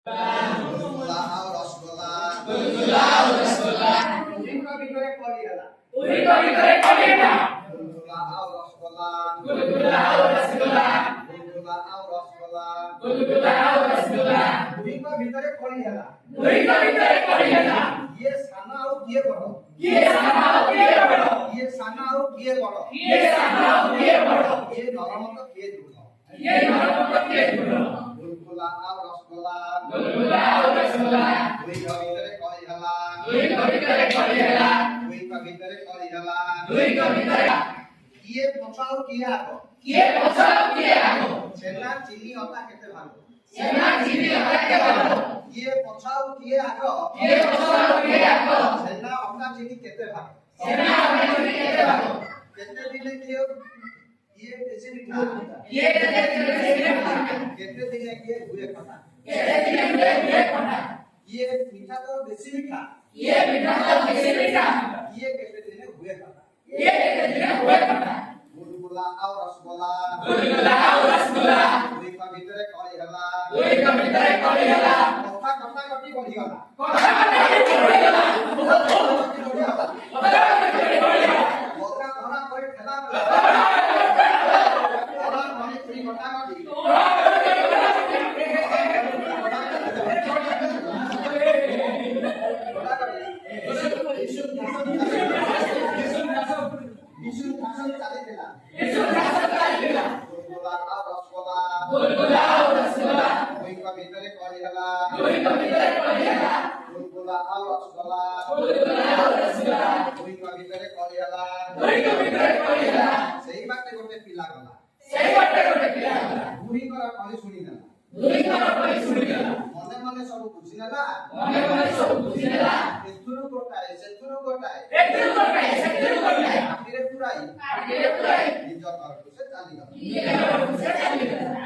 गुलगुला और रसगोला गुलगुला और रसगोला उही ভিতরে কলি হেলা उही को ভিতরে কলি হেলা गुलगुला और रसगोला गुलगुला और रसगोला गुलगुला और रसगोला गुलगुला और रसगोला उही ভিতরে কলি হেলা उही को ভিতরে কলি হেলা ये साना और किए बड़ो ये साना और किए बड़ो ये साना और किए बड़ो ये साना और किए बड़ो ये नरमत किए दूर ये नरम को किए दूर गुलगुला और रसगोला गुलगुला और रसगोला उही ভিতরে কলি হেলা उही को ভিতরে কলি হেলা उही ভিতরে কলি হেলা उही को ভিতরে किए पचाओ किए आगो किए पछाओ किए आगो छेना चिनी अटा केते भागो सेना चिनी हटाके भागो किए पचाओ किए आगो किए पछाओ किए आगो छेना अटा चिनी केते भागो सेना हटाके केते भागो केते दिने किए ये बेसी मिठा ये केते दिने केते दिने किए हुए खटा केते दिने हुए खटा ये मीठा तो बेसी मीठा ये मीठा तो बेसी मीठा ये केते दिने हुए खटा ये केते दिने हुए खटा गुलगुला और रसगोला गुलगुला और रसगोला उही ভিতরে কলি হেলা उही को ভিতরে কলি হেলা কথা কথা কটি বঢ়ি গলা কথা কথা বড়ি গলা কথা বঢ়ি গলা কথা বড়ি গলা মকা ধরা করে ঠেলা গলা ওরা মনে করি কথা কটি বিষ্ণু শাসন চালিয়েছিলাম इस भाषा का लेला गुलगुला और रसगोला गुलगुला और रसगोला उही ভিতরে কলি হেলা उही को ভিতরে কলি হেলা गुलगुला और रसगोला गुलगुला और रसगोला उही ভিতরে কলি হেলা उही को ভিতরে কলি হেলা সেই বাটে গোটে পিলা গলা সেই বাটে গোটে পিলা গলা বুঢ়ী করা কলি শুনি নেলা দুই করা কলি শুনি গলা মনে মনে সব বুঝি নেলা মনে মনে সব বুঝি নেলা এথুরু গোটায় সেথুরু গোটায় একদিন করবে সেদিন করবে আখিরে পুরাই আগে পুরাই নিজ তরফ সে চালি গলা ये और से चली गला